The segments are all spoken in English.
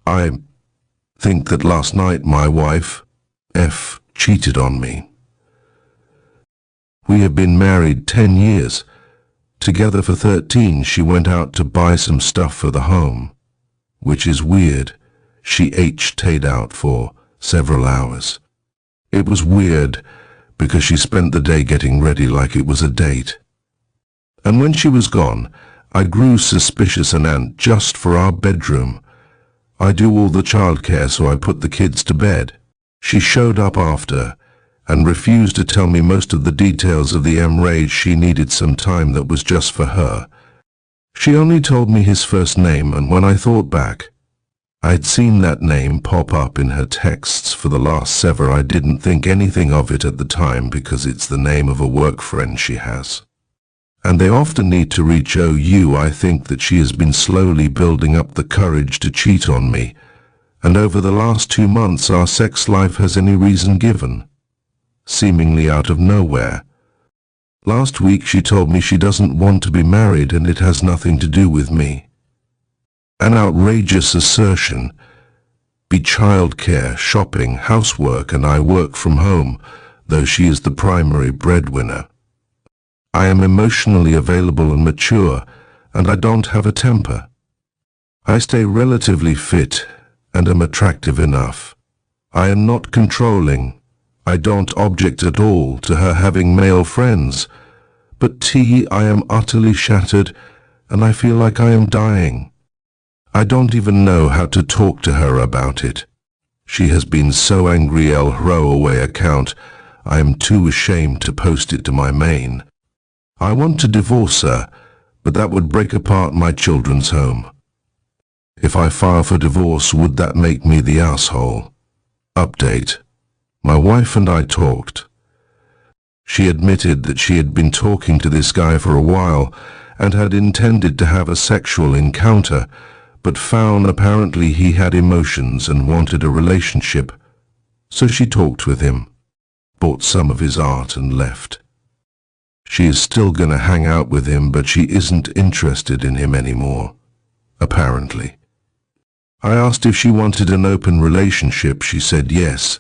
I think that last night my wife, F, cheated on me. We have been married 10 years. Together for 13, she went out to buy some stuff for the home, which is weird. She stayed out for several hours. It was weird because she spent the day getting ready like it was a date. And when she was gone, I grew suspicious and just for our bedroom. I do all the childcare, so I put the kids to bed. She showed up after and refused to tell me most of the details of the rage. She needed some time that was just for her. She only told me his first name, and when I thought back, I had seen that name pop up in her texts for the last several. I didn't think anything of it at the time because it's the name of a work friend she has. And they often need to reach OU. I think that she has been slowly building up the courage to cheat on me, and over the last 2 months our sex life has any reason given, seemingly out of nowhere. Last week she told me she doesn't want to be married and it has nothing to do with me. An outrageous assertion. Be childcare, shopping, housework, and I work from home, though she is the primary breadwinner. I am emotionally available and mature, and I don't have a temper. I stay relatively fit and am attractive enough. I am not controlling. I don't object at all to her having male friends, but I am utterly shattered and I feel like I am dying. I don't even know how to talk to her about it. She has been so angry. I'll throw away account. I am too ashamed to post it to my main. I want to divorce her, but that would break apart my children's home. If I file for divorce, would that make me the asshole? Update. My wife and I talked. She admitted that she had been talking to this guy for a while and had intended to have a sexual encounter, but found apparently he had emotions and wanted a relationship. So she talked with him, bought some of his art and left. She is still gonna hang out with him, but she isn't interested in him anymore, apparently. I asked if she wanted an open relationship. She said yes.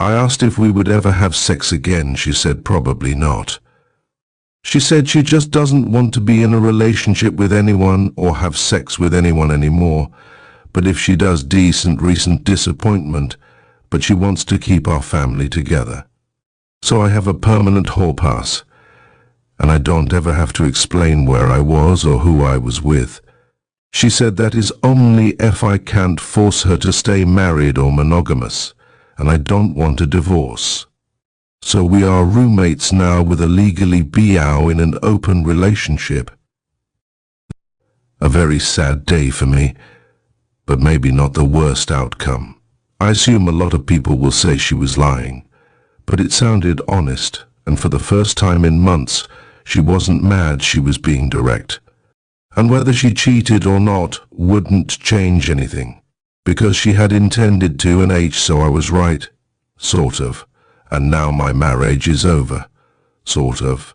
I asked if we would ever have sex again. She said probably not. She said she just doesn't want to be in a relationship with anyone or have sex with anyone anymore, but if she does, recent disappointment, but she wants to keep our family together. So I have a permanent hall pass, and I don't ever have to explain where I was or who I was with. She said that is only if I can't force her to stay married or monogamous, and I don't want a divorce. So we are roommates now with a legally BO in an open relationship. A very sad day for me, but maybe not the worst outcome. I assume a lot of people will say she was lying, but it sounded honest, and for the first time in months, she wasn't mad. She was being direct. And whether she cheated or not wouldn't change anything, because she had intended to, and so I was right, sort of. And now my marriage is over, sort of.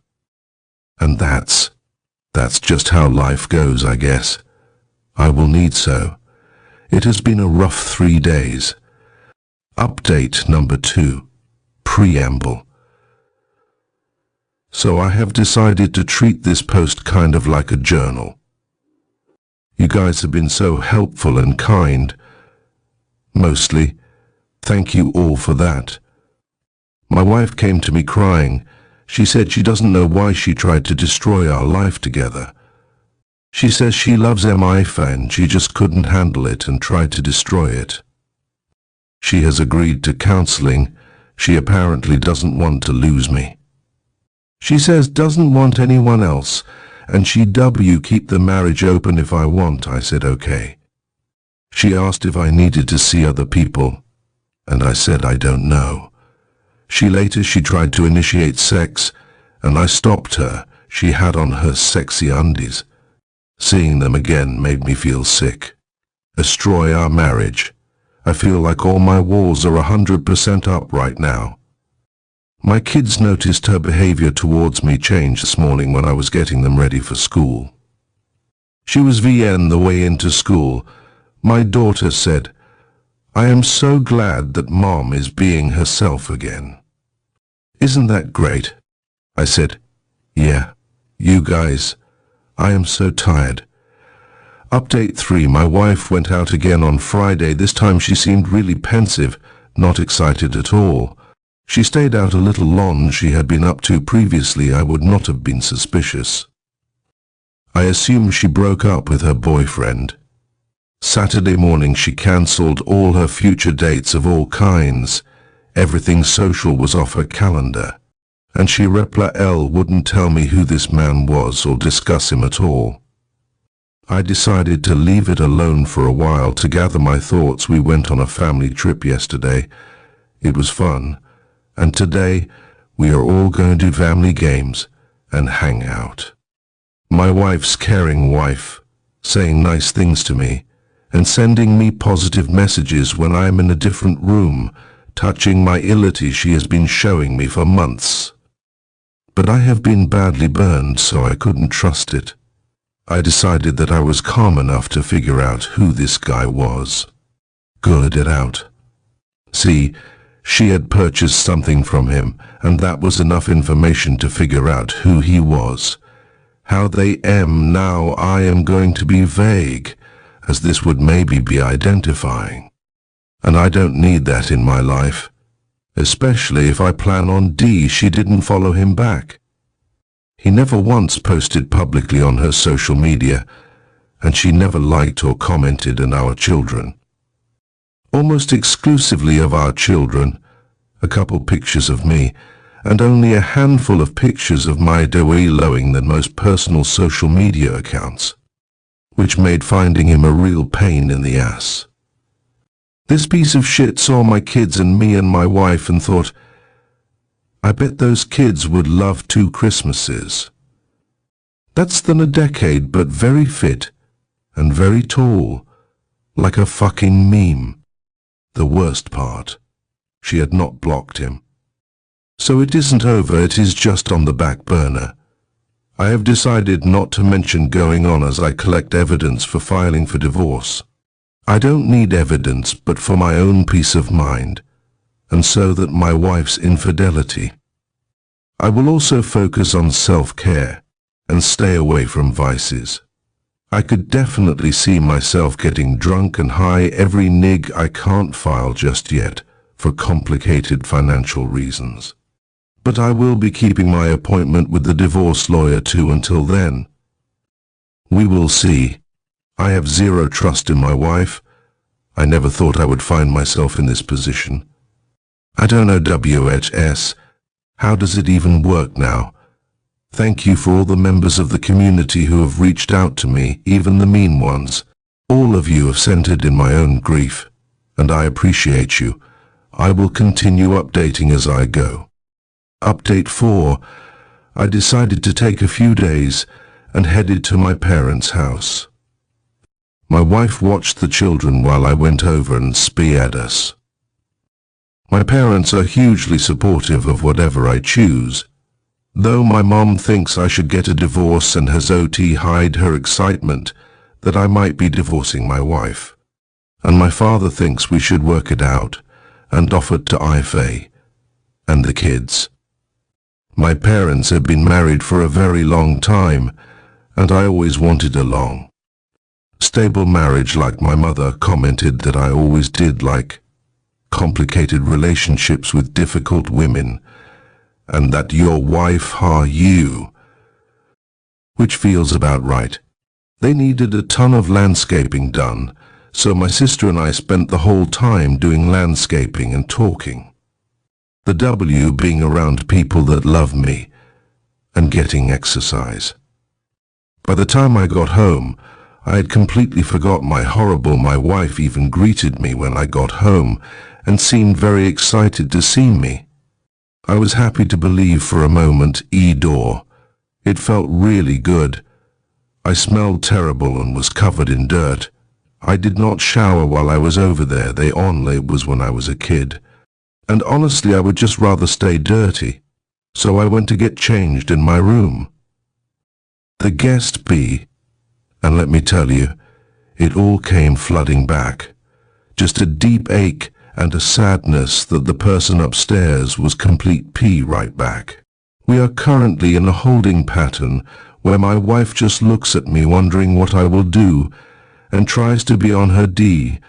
And that's just how life goes, I guess. I will need so. It has been a rough 3 days. Update number 2. Preamble. So I have decided to treat this post kind of like a journal. You guys have been so helpful and kind. Mostly. Thank you all for that. My wife came to me crying. She said she doesn't know why she tried to destroy our life together. She says she loves MIFA and she just couldn't handle it and tried to destroy it. She has agreed to counseling. She apparently doesn't want to lose me. She says doesn't want anyone else, and she keep the marriage open if I want. I said okay. She asked if I needed to see other people, and I said I don't know. She tried to initiate sex, and I stopped her. She had on her sexy undies. Seeing them again made me feel sick. Destroy our marriage. I feel like all my walls are 100% up right now. My kids noticed her behavior towards me change this morning when I was getting them ready for school. She was VN the way into school. My daughter said, "I am so glad that Mom is being herself again." "Isn't that great?" I said, "Yeah, you guys, I am so tired." Update 3. My wife went out again on Friday. This time she seemed really pensive, not excited at all. She stayed out a little longer. She had been up to previously. I would not have been suspicious. I assume she broke up with her boyfriend. Saturday morning she cancelled all her future dates of all kinds. Everything social was off her calendar. And she wouldn't tell me who this man was or discuss him at all. I decided to leave it alone for a while to gather my thoughts. We went on a family trip yesterday. It was fun. And today we are all going to do family games and hang out. My wife's caring wife, saying nice things to me and sending me positive messages when I am in a different room, touching my illity she has been showing me for months. But I have been badly burned, so I couldn't trust it. I decided that I was calm enough to figure out who this guy was. Good it out. See, she had purchased something from him, and that was enough information to figure out who he was. How they am now I am going to be vague, as this would maybe be identifying. And I don't need that in my life, especially if I plan on she didn't follow him back. He never once posted publicly on her social media, and she never liked or commented on our children. Almost exclusively of our children, a couple pictures of me, and only a handful of pictures of my lowing than most personal social media accounts, which made finding him a real pain in the ass. This piece of shit saw my kids and me and my wife and thought, I bet those kids would love 2 Christmases. That's than a decade, but very fit and very tall, like a fucking meme. The worst part, she had not blocked him. So it isn't over, it is just on the back burner. I have decided not to mention going on as I collect evidence for filing for divorce. I don't need evidence, but for my own peace of mind, and so that my wife's infidelity. I will also focus on self-care and stay away from vices. I could definitely see myself getting drunk and high every nig. I can't file just yet for complicated financial reasons. But I will be keeping my appointment with the divorce lawyer too until then. We will see. I have zero trust in my wife. I never thought I would find myself in this position. I don't know WHS. How does it even work now? Thank you for all the members of the community who have reached out to me, even the mean ones. All of you have centered in my own grief, and I appreciate you. I will continue updating as I go. Update 4. I decided to take a few days and headed to my parents' house. My wife watched the children while I went over and speared us. My parents are hugely supportive of whatever I choose, though my mom thinks I should get a divorce and has hide her excitement that I might be divorcing my wife. And my father thinks we should work it out and offered to Ife and the kids. My parents have been married for a very long time, and I always wanted a long, stable marriage like my mother commented that I always did like complicated relationships with difficult women, and that your wife you, which feels about right. They needed a ton of landscaping done, so my sister and I spent the whole time doing landscaping and talking. The W being around people that love me, and getting exercise. By the time I got home, I had completely forgot my wife even greeted me when I got home and seemed very excited to see me. I was happy to believe for a moment door. It felt really good. I smelled terrible and was covered in dirt. I did not shower while I was over there. It was when I was a kid. And honestly, I would just rather stay dirty. So I went to get changed in my room. The guest and let me tell you, It all came flooding back. Just a deep ache and a sadness that the person upstairs was complete pee right back. We are currently in a holding pattern where my wife just looks at me wondering what I will do and tries to be on her D.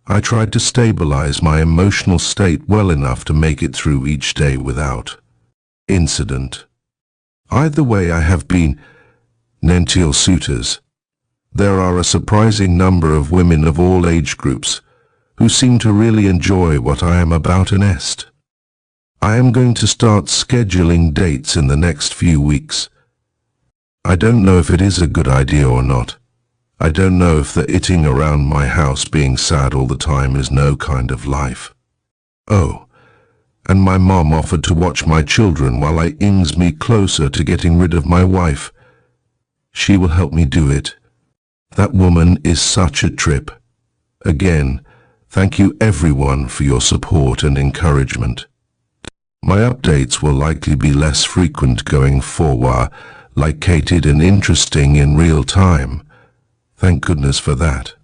I tried to stabilize my emotional state well enough to make it through each day without incident. Either way, I have been Nential suitors. There are a surprising number of women of all age groups who seem to really enjoy what I am about to nest. I am going to start scheduling dates in the next few weeks. I don't know if it is a good idea or not. I don't know if the itting around my house being sad all the time is no kind of life. Oh, and my mom offered to watch my children while I ings me closer to getting rid of my wife. She will help me do it. That woman is such a trip. Again, thank you everyone for your support and encouragement. My updates will likely be less frequent going forward, located and interesting in real time. Thank goodness for that.